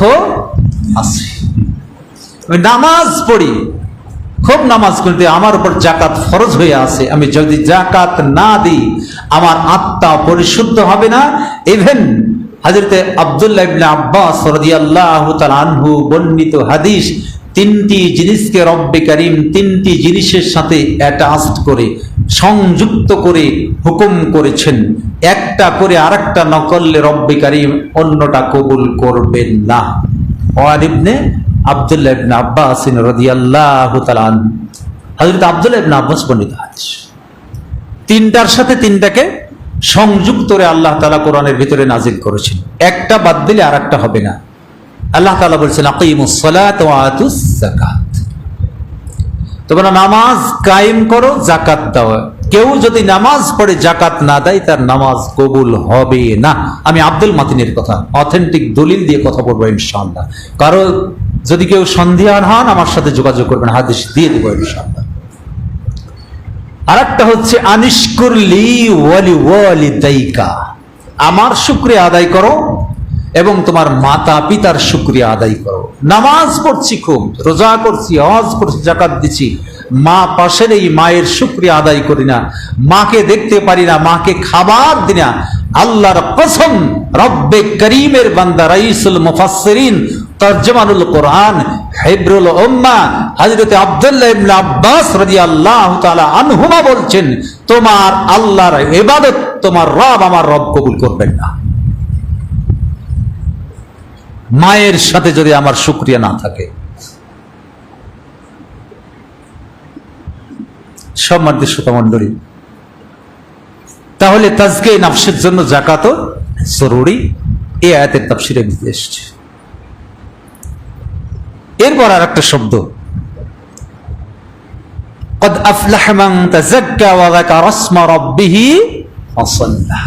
আছে। নামাজ পড়ি, খুব নামাজ করতে, আমার উপর যাকাত ফরজ হয়ে আছে, আমি যদি যাকাত না দিই আমার আত্মা পরিশুদ্ধ হবে না। ইভেন হযরতে আব্দুল্লাহ ইবনে আব্বাস রাদিয়াল্লাহু তাআলা আনহু বর্ণিত হাদিস, তিনটি জিনিসকে রব্বে কারীম তিনটি জিনিসের সাথে অ্যাটাচড করে, সংযুক্ত করে হুকুম করেছেন। একটা করে আরেকটা না করলে রব্বে কারীম অন্যটা কবুল করবেন না। ওয়ান ইবনে আব্দুল্লাহ ইবনে আব্বাস রাদিয়াল্লাহু তাআলা আনহু, হযরত আব্দুল্লাহ ইবনে আব্বাস বর্ণিত হাদিস। তিনটার সাথে তিনটাকে সংযুক্ত করে আল্লাহ তাআলা কোরআনের ভিতরে নাজিল করেছেন। একটা বাদ দিলে আরেকটা হবে না। আল্লাহ তাআলা বলছেন আকিমুস সালাত ওয়া আতুস যাকাত, তোমরা নামাজ কায়েম করো, যাকাত দাও। কেউ যদি নামাজ পড়ে যাকাত না দেয় তার নামাজ কবুল হবে না। আমি আব্দুল মাতিনের কথা, অথেন্টিক দলিল দিয়ে কথা বলবো ইনশাআল্লাহ। কারো যদি কেউ সন্দেহান হন আমার সাথে যোগাযোগ করবেন, হাদিস দিয়ে দেবো ইনশাআল্লাহ। আরেকটা হচ্ছে আনিশকুর লি ওয়ালি ওয়ালিদাইকা, আমার শুকরিয়া আদায় করো এবং তোমার মাতা পিতার শুকরিয়া আদায় করো। নামাজ পড়ছি, খুব রোজা করছি, হজ করছি, যাকাত দিচ্ছি, মা পাশের এই মায়ের শুকরিয়া আদায় করি না, মাকে দেখতে পারি না, মাকে খাবার দিই না। আল্লাহর কসম, রব্বে করিমের বান্দা, রাইসুল মুফাসসিরিন, তরজমানুল কোরআন, হিব্রুল উম্মাহ হযরত আব্দুল্লাহ ইবনে আব্বাস রাদিয়াল্লাহু তাআলা আনহুমা বলছেন, তোমার আল্লাহর ইবাদত তোমার রব আমার রব কবুল করবেন না মায়ের সাথে যদি আমার শুকরিয়া না থাকে। সম্মানিত শ্রোতামণ্ডলী, তাহলে তাজকিয়ে নফসের জন্য যাকাতও জরুরি, এই আয়াতের তাফসীরে এসেছে। এরপর আর একটা শব্দ, قد أفلح من تزكى وذكر اسم ربه فصلى।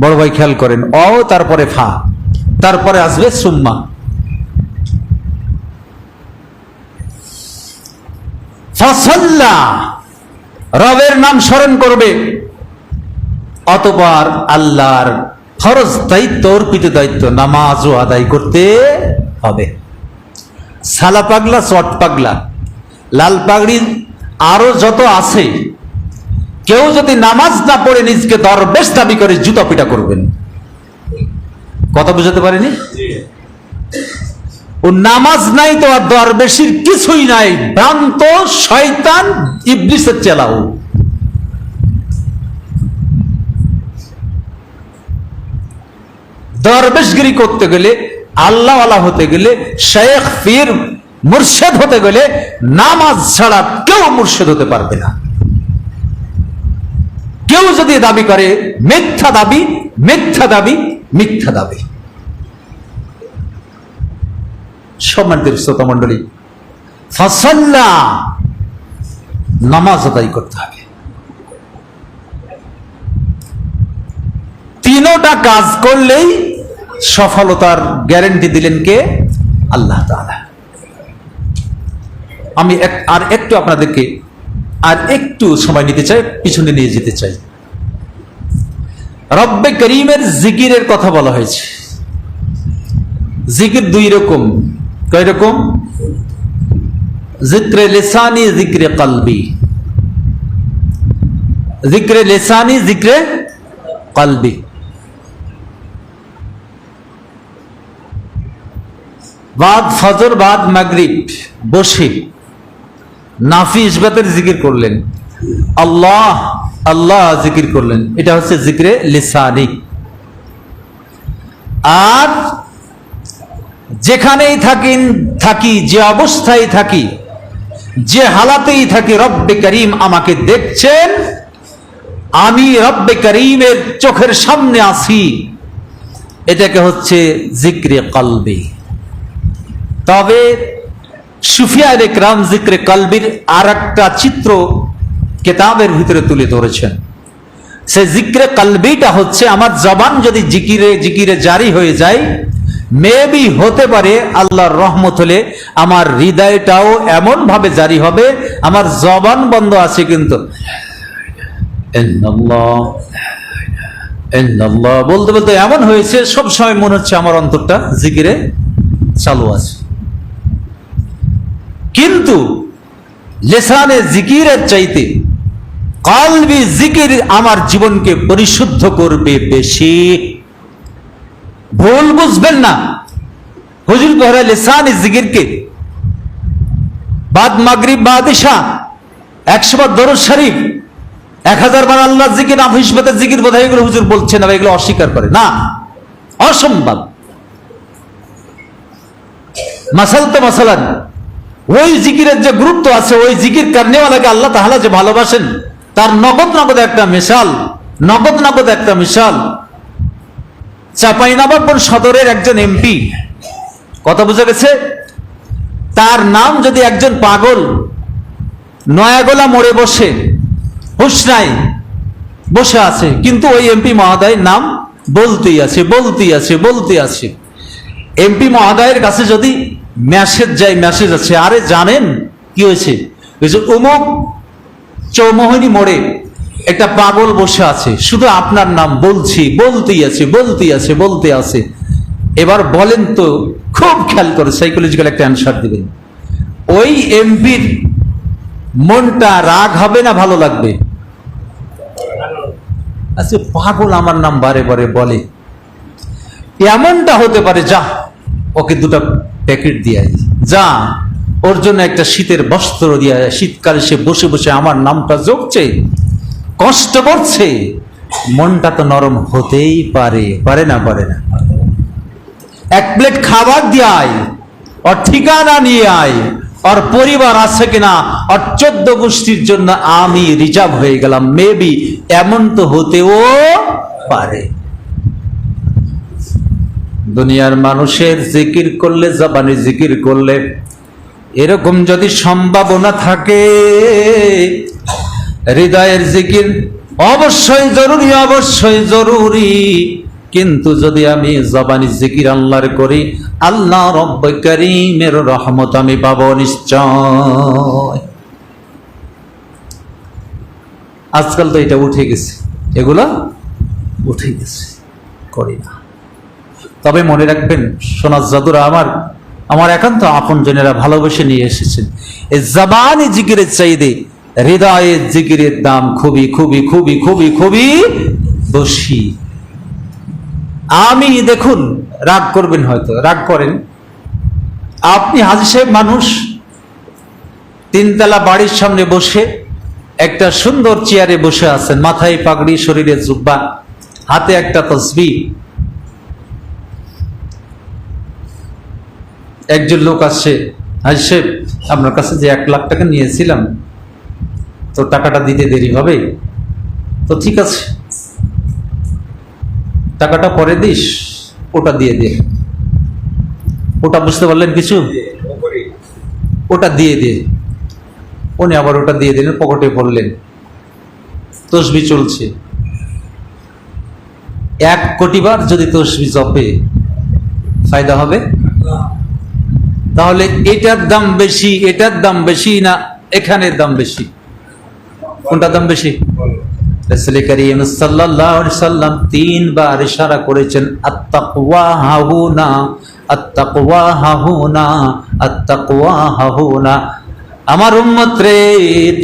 বড় ভাই খেয়াল করেন, অ তারপরে ফা, তারপরে আসবে সুম্মা। ফাসাল্লা, রবের নাম স্মরণ করবে, অতঃপর আল্লাহর ফরজ দায়িত্ব, অর্পিত দায়িত্ব নামাজও আদায় করতে হবে। সালা পাগলা, চট পাগলা, লাল পাগড়ি আরো যত আছে, কেউ যদি নামাজ না পড়ে নিজকে দরবেশ দাবি করে, জুতা পিটা করবেন। কথা বুঝাতে পারেনি? ও নামাজ নাই তো আর দরবেশির কিছুই নাই, ভ্রান্ত শয়তান ইবলিসের চেলাও। দরবেশগিরি করতে গেলে, আল্লাহওয়ালা হতে গেলে, শেখ পীর মুর্শেদ হতে গেলে নামাজ ছাড়া কেউ মুর্শেদ হতে পারবে না। কেউ যদি দাবি করে মিথ্যা দাবি, মিথ্যা দাবি, মিথ্যা দাবি। সম্মানিত শ্রোতামণ্ডলী, ফাসাল্লা, নামাজ আদায় করতে হবে। তিনটা কাজ করলেই সফলতার গ্যারান্টি দিলেন কে? আল্লাহ তাআলা। আমি আর একটু আপনাদেরকে আর একটু সময় নিতে চাই, পিছনে নিয়ে যেতে চাই। রব্বে করিমের জিকিরের কথা বলা হয়েছে। জিকির দুই রকম। কয় রকম? জিক্রে লিসানি, জিক্রে কলবি। জিক্রে লিসানি, জিক্রে কলবি। বাদ ফজর, বাদ মাগরিব বসে নাফি ইসবাতের জিকির করলেন, আল্লাহ আল্লাহ জিকির করলেন, এটা হচ্ছে জিক্রে লিসানি। আর যেখানেই থাকি, যে অবস্থায় থাকি, যে হালাতেই থাকি, রব্বে করিম আমাকে দেখছেন, আমি রব্বে করিমের চোখের সামনে আছি, এটাকে হচ্ছে জিক্রে কলবি। তবে সুফিয়ায়ে কেরাম জিক্রে কলবির আর একটা চিত্র কিতাবের ভিতরে তুলে ধরেছেন। সে জিক্রে কলবিটা হচ্ছে, আমার জবান যদি জিকিরে জারি হয়ে যায়, মেবি হতে পারে আল্লাহর রহমত হলে আমার হৃদয়টাও এমন ভাবে জারি হবে, আমার জবান বন্ধ আছে কিন্তু বলতে বলতে এমন হয়েছে সব সময় মনে হচ্ছে আমার অন্তরটা জিকিরে চালু আছে। কিন্তু লিসানে জিকিরের চাইতে কলবি জিকির আমার জীবনকে পরিশুদ্ধ করবে বেশি। ভুল বুঝবেন না, হুজুর কহরা লিসানে জিকিরকে বাদ মাগরিব, বাদ ইশা 100 বার দরুদ শরীফ, 1000 বার আল্লাহ জিকির, আফিসবাতের জিকির বোধহয় এগুলো হুজুর বলছে না, এগুলো অস্বীকার করে না, অসম্ভব। মাসাল তো মাসালান, ওই জিকিরের যে গুরুত্ব আছে, ওই জিকির করনেওয়ালাকে আল্লাহ তাআলা যে ভালোবাসেন, তার নগদ একটা মিশাল, নগদ একটা মিশাল। চাঁপাইনবাবগঞ্জ সদরের একজন এমপি, কথা বোঝা গেছে? তার নাম যদি একজন পাগল নয়াগোলা মোড়ে বসে, হুঁশ নাই, বসে আছে, কিন্তু ওই এমপি মহোদয়ের নাম বলতেই আছে। এমপি মহোদয়ের কাছে যদি মেসেজ আছে, আরে জানেন কি হয়েছে? অমুক চৌমোহনী মোড়ে একটা পাগল বসে আছে, শুধু আপনার নাম বলতেই আছে। এবার বলেন তো, খুব খেয়াল করে সাইকোলজিক্যাল একটা অ্যান্সার দিবেন, ওই এমপির মনটা রাগ হবে না ভালো লাগবে? আচ্ছা, পাগল আমার নাম বারে বারে বলে, এমনটা হতে পারে, যা ওকে দুটো প্যাকেট দিয়ে আয়, যা ওর জন্য একটা শীতের বস্ত্র দিয়ে আয়। শীতকালে সে বসে বসে আমার নামটা জপছে, কষ্ট করছে, মনটা তো নরম হতেই পারে না? এক প্লেট খাবার দিয়ে আয়, ওর ঠিকানা নিয়ে আয়, ওর পরিবার আছে কিনা, ওর 14 গোষ্ঠীর জন্য আমি রিজার্ভ হয়ে গেলাম, মেবি এমন তো হতেও পারে। দুনিয়ার মানুষের জিকির করলে, জবানে জিকির করলে এরকম যদি সম্ভাবনা থাকে, হৃদয়ের জিকির অবশ্যই জরুরি, কিন্তু যদি আমি জবানি জিকির আল্লাহর করি, আল্লাহ রব্বুল কারীমের রহমত আমি পাবো নিশ্চয়। আজকাল তো এটা উঠে গেছে, এগুলা উঠে গেছে, করি না। তবে মনে রাখবেন সোনার জাদুরা, আমার একান্ত আপনজনেরা ভালোবেসে নিয়ে এসেছেন, এই জবানি জিকিরের চাইতে হৃদয়ের জিকিরের দাম খুবই খুবই খুবই খুবই খুবই বেশি। আমি দেখুন, রাগ করবেন, হয়তো রাগ করেন, আপনি হাজী সাহেব মানুষ, 3 তলা বাড়ির সামনে বসে একটা সুন্দর চেয়ারে বসে আছেন, মাথায় পাগড়ি, শরীরে জুব্বা, হাতে একটা তসবিহ। একজন লোক আসছে, হাজী সাহেব আপনার কাছে যে 1 লাখ টাকা নিয়েছিলাম, তো টাকাটা দিতে দেরি হবে, তো ঠিক আছে, টাকাটা পরে দিস, ওটা দিয়ে দে। ওটা বুঝতে পারলেন কিছু? ওটা দিয়ে দে। উনি আবার ওটা দিয়ে দিলেন, পকেটে পড়লেন, তসবিহ চলছে। 1 কোটি বার যদি তসবিহ জপে, ফায়দা হবে? তাহলে এটার দাম বেশি না এখানের দাম বেশি? কোনটা দাম বেশি? রাসূল করিম সাল্লাল্লাহু আলাইহি সাল্লাম 3 বার ইশারা করেছেন, আত-তাকওয়া হাহুনা, আত-তাকওয়া হাহুনা, আত-তাকওয়া হাহুনা। আমার উম্মত রে,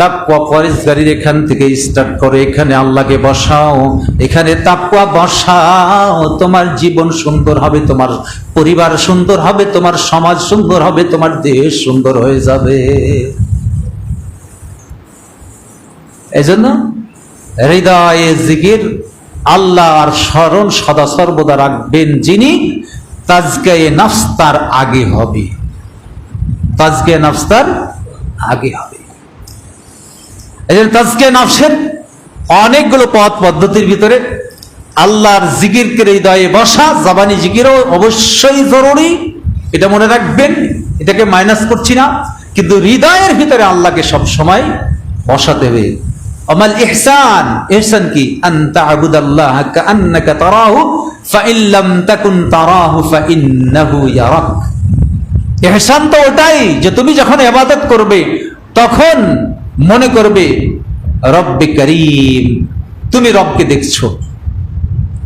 তাকওয়া পরহেজগারির এখান থেকে স্টার্ট করে, এখানে আল্লাহকে বসাও, এখানে তাকওয়া বসাও, তোমার জীবন সুন্দর হবে, তোমার পরিবার সুন্দর হবে, তোমার সমাজ সুন্দর হবে, তোমার দেশ সুন্দর হয়ে যাবে। এজন্য হৃদয়ে জিকির, আল্লাহর স্মরণ সদা সর্বদা রাখবেন, যিনি তাজকিয়ে নফস তার আগে হবে, তাজকিয়ে নফস তার আগে হবে। এই যে তাজকিয়ে নফসের অনেকগুলো পথ পদ্ধতির ভিতরে আল্লাহর জিকিরকে হৃদয়ে বসা, জবানি জিকিরও অবশ্যই জরুরি, এটা মনে রাখবেন, এটাকে মাইনাস করছি না, কিন্তু হৃদয়ের ভিতরে আল্লাহকে সব সময় বসাতে হবে। আমাল ইহসান, ইহসান কি? আন তা'বুদাল্লাহ কাআন্নাকা তারাহু ফাইন লাম তাকুন তারাহু ফাইন্নাহু ইয়ারাক। ইহসান তো ওটাই যে তুমি যখন ইবাদত করবে তখন মনে করবে রব্বে করিম, তুমি রবকে দেখছো,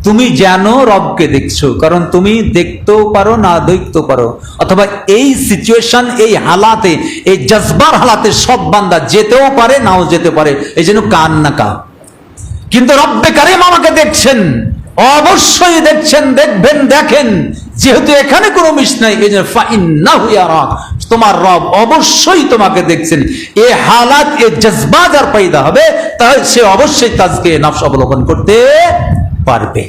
তুমি জানো রবকে দেখছো, কারণ তুমি দেখতেও পারো না দেখতেও পারো, অথবা এই সিচুয়েশন, এই হালাতে, এই জজবার হালাতে সব বান্দা যেতেও পারে নাও যেতে পারে, এই জন্য কান না কা। কিন্তু রব্বে কারিম আমাকে দেখছেন, অবশ্যই দেখছেন, দেখবেন, দেখেন, যেহেতু এখানে কোনো মিস নাই, এই জন্য ফাইন্নাহু ইয়ারাক, তোমার রব অবশ্যই তোমাকে দেখছেন। এই হালাত, এই জজবা যার পয়দা হবে, তাহলে সে অবশ্যই তাজকিয়ে নফস অবলোকন করতে পারবে।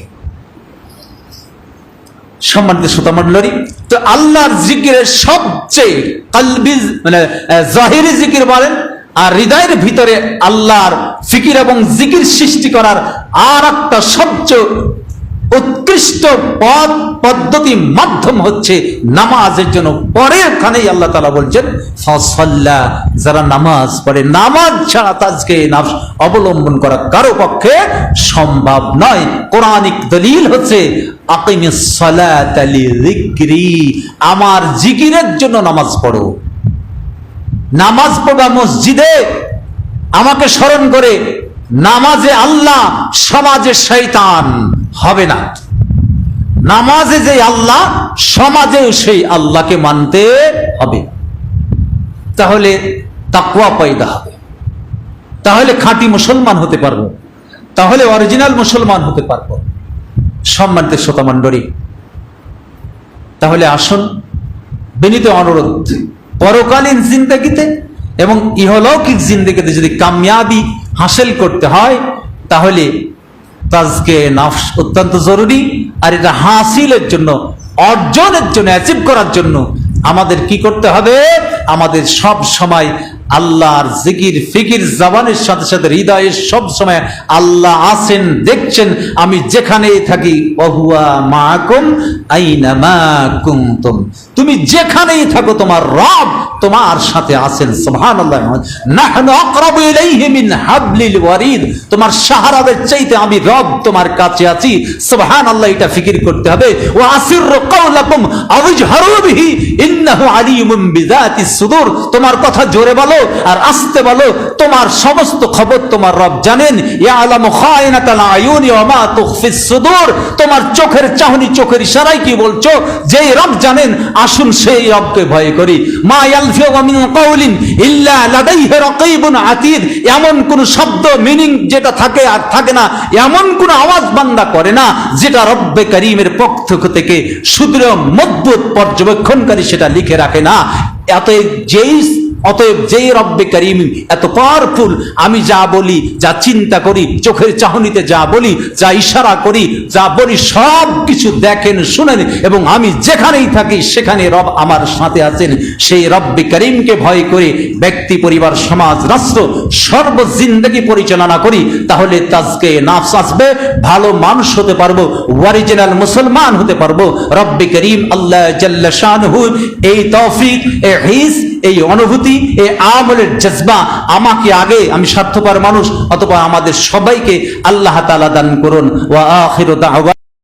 সম্মানিত শ্রোতামণ্ডলী, তো আল্লাহর জিকিরের সবচেয়ে কলবি, মানে জাহিরি জিকির বলেন, আর হৃদয়ের ভিতরে আল্লাহর ফিকির এবং জিকির সৃষ্টি করার আর একটা সবচেয়ে উৎকৃষ্ট পথ পদ্ধতি মাধ্যম হচ্ছে নামাজের জন্য। পরের খানেই আল্লাহ তাআলা বলছেন ফাসাল্লা, যারা নামাজ পড়ে, নামাজ ছাড়া তাজকিয়ে নফস অবলম্বন করা কারো পক্ষে সম্ভব নয়। কোরআনিক দলিল হচ্ছে আকিমিস সালাতা লিযিকরি, আমার জিকিরের জন্য নামাজ পড়ো। নামাজ পড়বা মসজিদে, আমাকে স্মরণ করে, নামাজে আল্লাহ, সমাজে শয়তান হবে না। নামাজে যে আল্লাহ, সমাজেও সেই আল্লাহকে মানতে হবে। তাহলে তাকওয়া পয়দা হবে, তাহলে খাঁটি মুসলমান হতে পারবো, তাহলে অরিজিনাল মুসলমান হতে পারবো। সম্মানিত শ্রোতা মণ্ডলী, তাহলে আসুন, বিনীত অনুরোধ, পরকালীন জিন্দেগিতে এবং ইহলৌকিক জিন্দেগিতে যদি কামিয়াবি হাসিল করতে হয়, তাহলে তাজকে নফস অত্যন্ত জরুরি। আর এটা হাসিলের জন্য, অর্জনের জন্য, অ্যাচিভ করার জন্য আমাদের কি করতে হবে? আমাদের সব সময় আল্লাহর জিকির ফিকির জবানের সাথে সাথে হৃদয়ে সব সময় আল্লাহ আছেন, দেখছেন। আমি যেখানেই থাকি, ওহুয়া মাকুম আইনামা কুনতুম, তুমি যেখানেই থাকো তোমার রব তোমার সাথে আছেন। সুবহানাল্লাহ। নাহনু আকরাবু ইলাইহি মিন হাবলিল ওয়ারিদ, তোমার শাহরাবের চাইতে আমি রব তোমার কাছে আছি। সুবহানাল্লাহ, এটা ফিকির করতে হবে। ওয়া আসিররু কাওলাকুম আও ইজহারু বিহি ইন্নাহু আলিমুম বিযাতিস সুদূর, তোমার কথা জোরে বলো আর আস্তে বলো, তোমার সমস্ত খবর তোমার রব জানেন। ইয়ালামু খায়িনাতাল আয়ুনি ওয়া মা তুখফিস সুদূর, তোমার চোখের চাহনি, চোখের ইশারায় কি বলছো, যেই রব জানেন। আসুন সেই রবকে ভয় করি। মা ইয়ালফিযু মিন কাওলিন ইল্লা লাদাইহি রাকীবুন আতীদ, এমন কোন শব্দ মিনিং যেটা থাকে আর থাকে না, এমন কোন আওয়াজ বান্দা করে না যেটা রব্বে করিমের পক্ষ থেকে সুদৃঢ় মজবুত পর্যবেক্ষণকারী সেটা লিখে রাখে না। অতএব যেই রব্বে করিম এত পাওয়ারফুল, আমি যা বলি, যা চিন্তা করি, চোখের চাহনিতে যা বলি, যা ইশারা করি, যা বলি, সব কিছু দেখেন, শুনেন, এবং আমি যেখানেই থাকি সেখানে রব আমার সাথে আছেন। সেই রব্বে করিমকে ভয় করে ব্যক্তি, পরিবার, সমাজ, রাষ্ট্র সর্ব জিন্দেগি পরিচালনা করি, তাহলে তাজকে নফস আসবে, ভালো মানুষ হতে পারবো, অরিজিনাল মুসলমান হতে পারবো। রব্বে করিম আল্লাহ জাল্লা শানহু এই তৌফিক, এই হিস, এই অনুভূতি, এই আমলের জজবা আমাকে আগে, আমি স্বার্থপর মানুষ, অথবা আমাদের সবাইকে আল্লাহ তাআলা দান করুন। ওয়া আখিরু দাওয়া।